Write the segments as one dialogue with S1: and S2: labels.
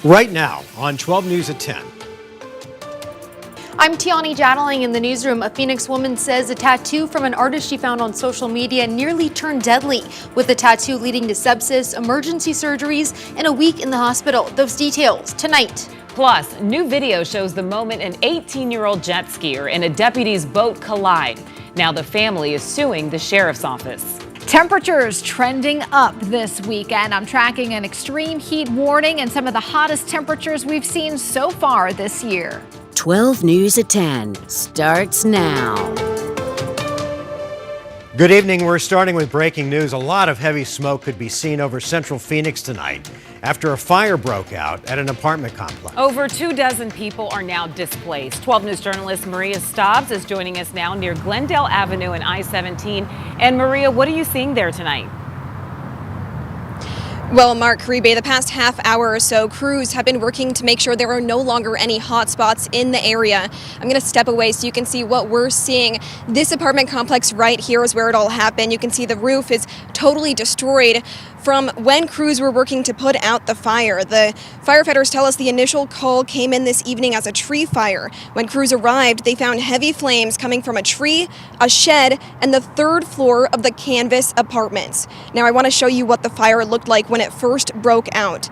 S1: Right now on 12 News at 10.
S2: I'm Tiani Jadaling in the newsroom. A Phoenix woman says a tattoo from an artist she found on social media nearly turned deadly, with the tattoo leading to sepsis, emergency surgeries, and a week in the hospital. Those details tonight.
S3: Plus, new video shows the moment an 18-year-old jet skier and a deputy's boat collide. Now the family is suing the sheriff's office.
S4: Temperatures trending up this weekend. I'm tracking an extreme heat warning and some of the hottest temperatures we've seen so far this year.
S5: 12 News at 10 starts now.
S1: Good evening. We're starting with breaking news. A lot of heavy smoke could be seen over central Phoenix tonight after a fire broke out at an apartment complex.
S3: Over 24 people are now displaced. 12 News journalist Maria Stobbs is joining us now near Glendale Avenue and I-17. And Maria, what are you seeing there tonight?
S6: Well, Mark Rebe, the past half hour or so, crews have been working to make sure there are no longer any hot spots in the area. I'm going to step away so you can see what we're seeing. This apartment complex right here is where it all happened. You can see the roof is totally destroyed from when crews were working to put out the fire. The firefighters tell us the initial call came in this evening as a tree fire. When crews arrived, they found heavy flames coming from a tree, a shed, and the third floor of the canvas apartments. Now I want to show you what the fire looked like when it first broke out.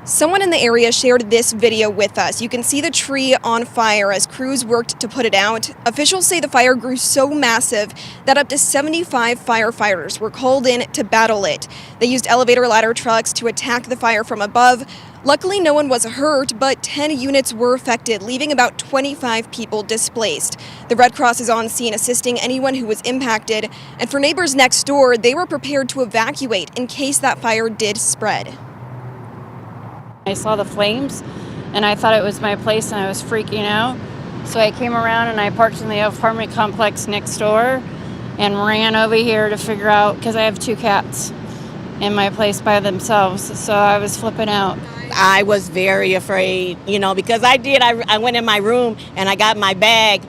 S6: Someone in the area shared this video with us. You can see the tree on fire as crews worked to put it out. Officials say the fire grew so massive that up to 75 firefighters were called in to battle it. They used elevator ladder trucks to attack the fire from above. Luckily, no one was hurt, but 10 units were affected, leaving about 25 people displaced. The Red Cross is on scene assisting anyone who was impacted. And for neighbors next door, they were prepared to evacuate in case that fire did spread.
S7: I saw the flames and I thought it was my place and I was freaking out. So I came around and I parked in the apartment complex next door and ran over here to figure out, because I have 2 cats in my place by themselves. So I was flipping out.
S8: I was very afraid, because I went in my room and I got my bag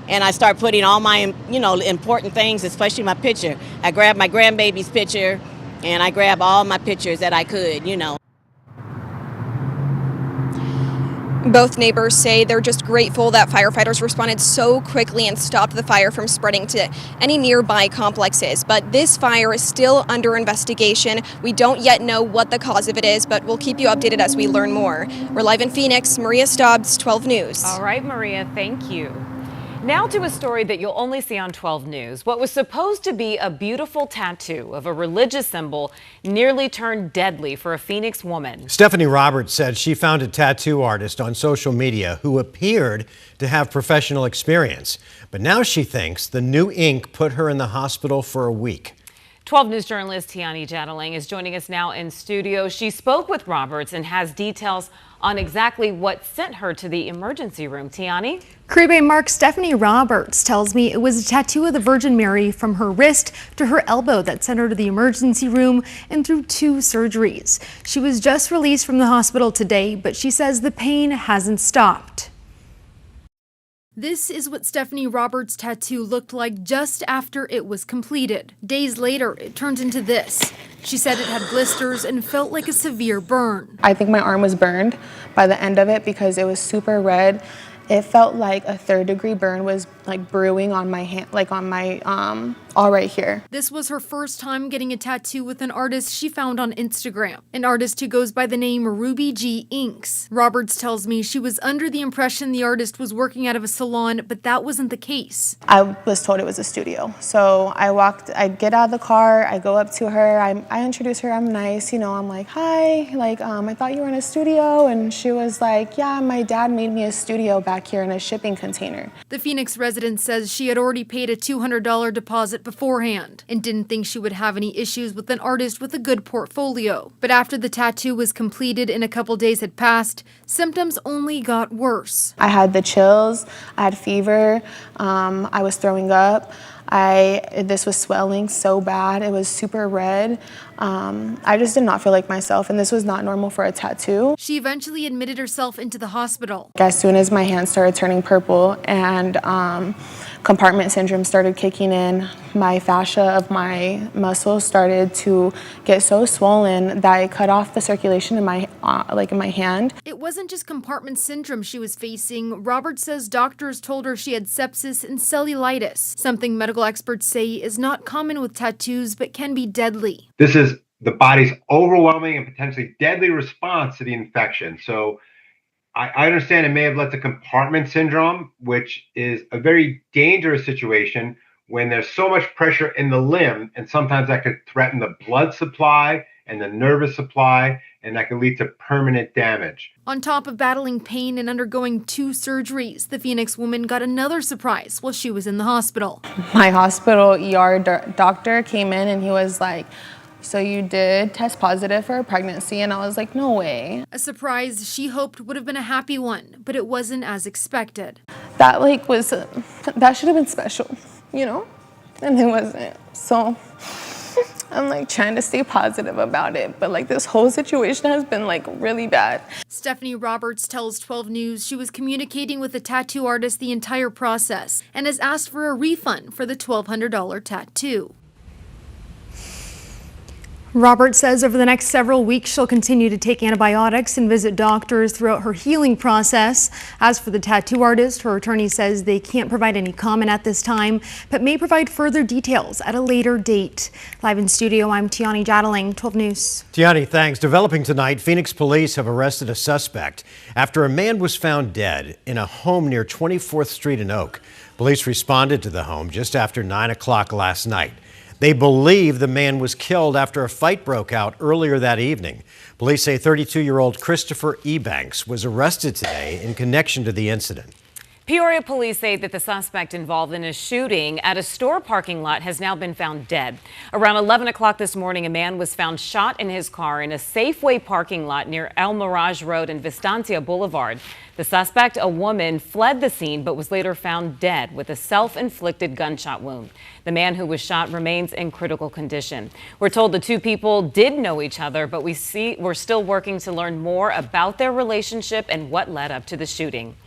S8: and I started putting all my, important things, especially my picture. I grabbed my grandbaby's picture and I grabbed all my pictures that I could,
S6: Both neighbors say they're just grateful that firefighters responded so quickly and stopped the fire from spreading to any nearby complexes. But this fire is still under investigation. We don't yet know what the cause of it is, but we'll keep you updated as we learn more. We're live in Phoenix. Maria Stobbs, 12 News.
S3: All right, Maria, thank you. Now to a story that you'll only see on 12 News. What was supposed to be a beautiful tattoo of a religious symbol nearly turned deadly for a Phoenix woman.
S1: Stephanie Roberts said she found a tattoo artist on social media who appeared to have professional experience. But now she thinks the new ink put her in the hospital for a week.
S3: 12 News journalist Tiani Jadaling is joining us now in studio. She spoke with Roberts and has details on exactly what sent her to the emergency room. Tiani?
S2: Caribe Mark, Stephanie Roberts tells me it was a tattoo of the Virgin Mary from her wrist to her elbow that sent her to the emergency room and through 2 surgeries. She was just released from the hospital today, but she says the pain hasn't stopped. This is what Stephanie Roberts' tattoo looked like just after it was completed. Days later, it turned into this. She said it had blisters and felt like a severe burn.
S9: I think my arm was burned by the end of it because it was super red. It felt like a 3rd-degree burn was like brewing on my hand, like on my all right here.
S2: This was her first time getting a tattoo with an artist she found on Instagram, an artist who goes by the name Ruby G Inks. Roberts tells me she was under the impression the artist was working out of a salon, but that wasn't the case.
S9: I was told it was a studio. So I get out of the car, I go up to her, I introduce her, I'm nice, I'm like, hi, I thought you were in a studio, and she was like, yeah, my dad made me a studio back here in a shipping container.
S2: The Phoenix resident says she had already paid a $200 deposit beforehand and didn't think she would have any issues with an artist with a good portfolio. But after the tattoo was completed and a couple days had passed, symptoms only got worse.
S9: I had the chills, I had fever, I was throwing up. This was swelling so bad, it was super red. I just did not feel like myself, and this was not normal for a tattoo.
S2: She eventually admitted herself into the hospital.
S9: As soon as my hands started turning purple and compartment syndrome started kicking in, my fascia of my muscles started to get so swollen that it cut off the circulation in my in my hand.
S2: It wasn't just compartment syndrome she was facing. Robert says doctors told her she had sepsis and cellulitis, something medical experts say is not common with tattoos but can be deadly.
S10: This is the body's overwhelming and potentially deadly response to the infection. So I understand it may have led to compartment syndrome, which is a very dangerous situation when there's so much pressure in the limb, and sometimes that could threaten the blood supply and the nervous supply, and that could lead to permanent damage.
S2: On top of battling pain and undergoing 2 surgeries, the Phoenix woman got another surprise while she was in the hospital.
S9: My hospital ER doctor came in and he was like, "So you did test positive for a pregnancy?" And I was like, "No way."
S2: A surprise she hoped would have been a happy one, but it wasn't as expected.
S9: That that should have been special, you know? And it wasn't. So I'm trying to stay positive about it, but this whole situation has been really bad.
S2: Stephanie Roberts tells 12 News she was communicating with the tattoo artist the entire process and has asked for a refund for the $1,200 tattoo. Roberts says over the next several weeks she'll continue to take antibiotics and visit doctors throughout her healing process. As for the tattoo artist, her attorney says they can't provide any comment at this time, but may provide further details at a later date. Live in studio, I'm Tiani Jadaling, 12 News.
S1: Tiani, thanks. Developing tonight, Phoenix police have arrested a suspect after a man was found dead in a home near 24th Street in Oak. Police responded to the home just after 9 o'clock last night. They believe the man was killed after a fight broke out earlier that evening. Police say 32-year-old Christopher Ebanks was arrested today in connection to the incident.
S3: Peoria police say that the suspect involved in a shooting at a store parking lot has now been found dead. Around 11 o'clock this morning, a man was found shot in his car in a Safeway parking lot near El Mirage Road and Vistancia Boulevard. The suspect, a woman, fled the scene but was later found dead with a self-inflicted gunshot wound. The man who was shot remains in critical condition. We're told the two people did know each other, but we're still working to learn more about their relationship and what led up to the shooting.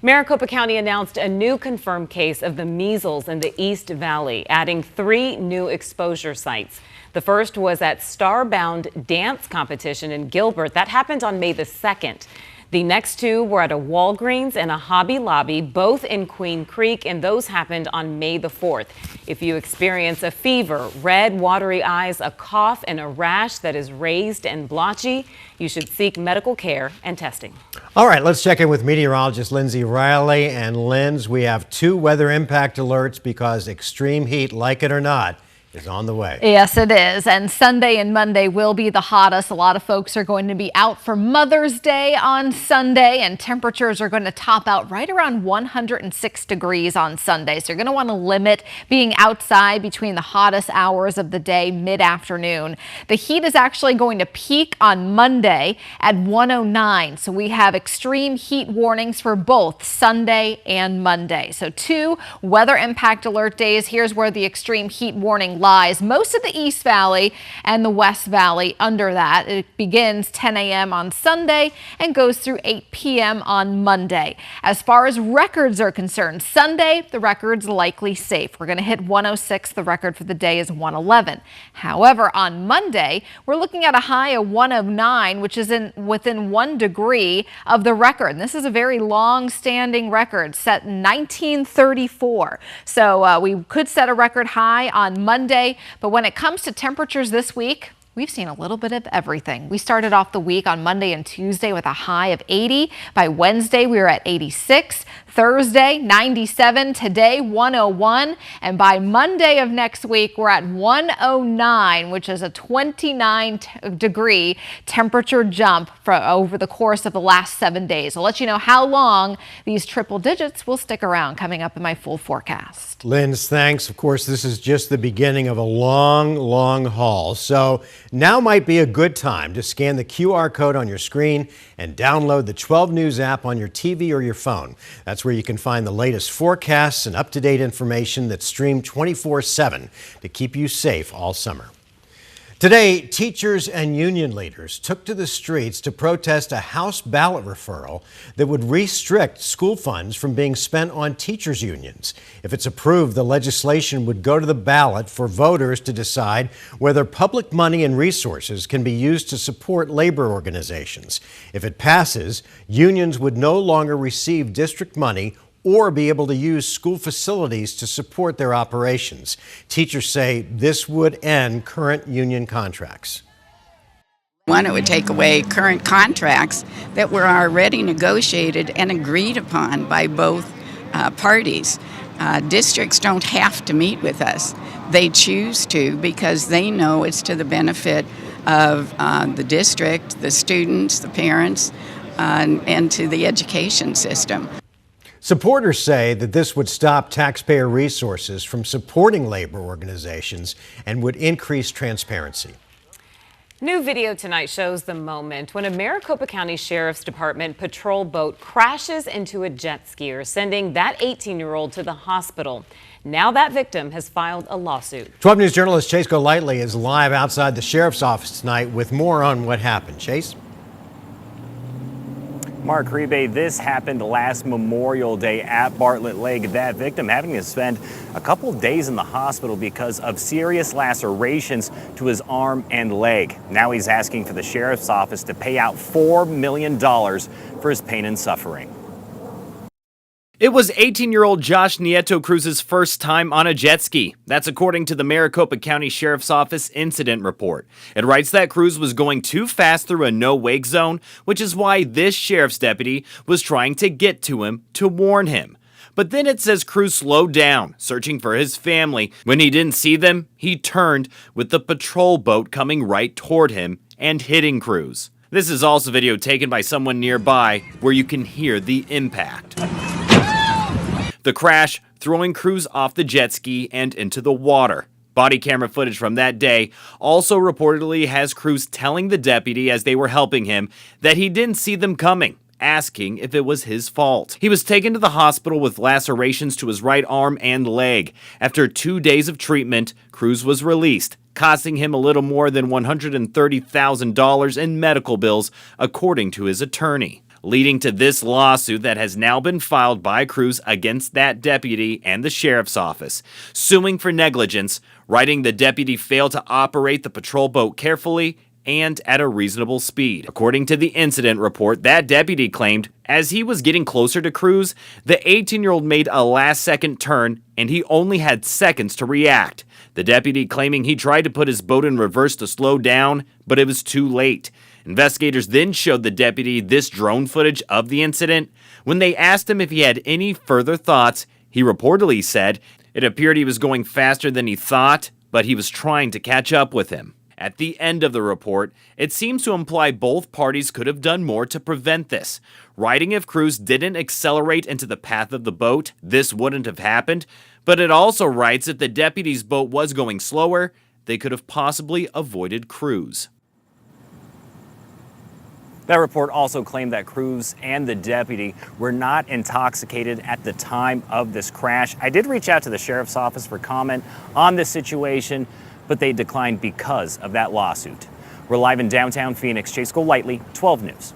S3: Maricopa County announced a new confirmed case of the measles in the East Valley, adding 3 new exposure sites. The first was at Starbound Dance Competition in Gilbert. That happened on May the 2nd. The next 2 were at a Walgreens and a Hobby Lobby, both in Queen Creek, and those happened on May the 4th. If you experience a fever, red, watery eyes, a cough, and a rash that is raised and blotchy, you should seek medical care and testing.
S1: All right, let's check in with meteorologist Lindsay Riley. And Linz, we have 2 weather impact alerts because extreme heat, like it or not, is on the way.
S4: Yes, it is. And Sunday and Monday will be the hottest. A lot of folks are going to be out for Mother's Day on Sunday, and temperatures are going to top out right around 106 degrees on Sunday. So you're going to want to limit being outside between the hottest hours of the day, mid-afternoon. The heat is actually going to peak on Monday at 109. So we have extreme heat warnings for both Sunday and Monday. So 2 weather impact alert days. Here's where the extreme heat warning lies. Most of the East Valley and the West Valley under that. It begins 10 a.m. on Sunday and goes through 8 p.m. on Monday. As far as records are concerned, Sunday, the record's likely safe. We're going to hit 106. The record for the day is 111. However, on Monday, we're looking at a high of 109, which is within 1 degree of the record. And this is a very long-standing record set in 1934. So we could set a record high on Monday. But when it comes to temperatures this week, we've seen a little bit of everything. We started off the week on Monday and Tuesday with a high of 80. By Wednesday, we were at 86. Thursday, 97. Today, 101. And by Monday of next week, we're at 109, which is a 29-degree temperature jump for over the course of the last 7 days. I'll let you know how long these triple digits will stick around coming up in my full forecast.
S1: Linz, thanks. Of course, this is just the beginning of a long, long haul. So now might be a good time to scan the QR code on your screen and download the 12 News app on your TV or your phone. That's where you can find the latest forecasts and up-to-date information that's streamed 24/7 to keep you safe all summer. Today, teachers and union leaders took to the streets to protest a House ballot referral that would restrict school funds from being spent on teachers' unions. If it's approved, the legislation would go to the ballot for voters to decide whether public money and resources can be used to support labor organizations. If it passes, unions would no longer receive district money or be able to use school facilities to support their operations. Teachers say this would end current union contracts.
S11: One, it would take away current contracts that were already negotiated and agreed upon by both parties. Districts don't have to meet with us. They choose to because they know it's to the benefit of the district, the students, the parents, and to the education system.
S1: Supporters say that this would stop taxpayer resources from supporting labor organizations and would increase transparency.
S3: New video tonight shows the moment when a Maricopa County Sheriff's Department patrol boat crashes into a jet skier, sending that 18-year-old to the hospital. Now that victim has filed a lawsuit.
S1: 12 News journalist Chase Golightly is live outside the sheriff's office tonight with more on what happened. Chase?
S12: Mark Rebe, this happened last Memorial Day at Bartlett Lake. That victim having to spend a couple days in the hospital because of serious lacerations to his arm and leg. Now he's asking for the sheriff's office to pay out $4 million for his pain and suffering. It was 18-year-old Josh Nieto Cruz's first time on a jet ski. That's according to the Maricopa County Sheriff's Office incident report. It writes that Cruz was going too fast through a no-wake zone, which is why this sheriff's deputy was trying to get to him to warn him. But then it says Cruz slowed down, searching for his family. When he didn't see them, he turned with the patrol boat coming right toward him and hitting Cruz. This is also video taken by someone nearby where you can hear the impact. The crash throwing Cruz off the jet ski and into the water. Body camera footage from that day also reportedly has Cruz telling the deputy as they were helping him that he didn't see them coming, asking if it was his fault. He was taken to the hospital with lacerations to his right arm and leg. After 2 days of treatment, Cruz was released, costing him a little more than $130,000 in medical bills, according to his attorney. Leading to this lawsuit that has now been filed by Cruz against that deputy and the sheriff's office, suing for negligence, writing the deputy failed to operate the patrol boat carefully and at a reasonable speed. According to the incident report, that deputy claimed as he was getting closer to Cruz, the 18-year-old made a last-second turn and he only had seconds to react. The deputy claiming he tried to put his boat in reverse to slow down, but it was too late. Investigators then showed the deputy this drone footage of the incident. When they asked him if he had any further thoughts, he reportedly said it appeared he was going faster than he thought, but he was trying to catch up with him. At the end of the report, it seems to imply both parties could have done more to prevent this. Writing if Cruz didn't accelerate into the path of the boat, this wouldn't have happened. But it also writes if the deputy's boat was going slower, they could have possibly avoided Cruz. That report also claimed that Cruz and the deputy were not intoxicated at the time of this crash. I did reach out to the sheriff's office for comment on this situation, but they declined because of that lawsuit. We're live in downtown Phoenix. Chase Golightly, 12 News.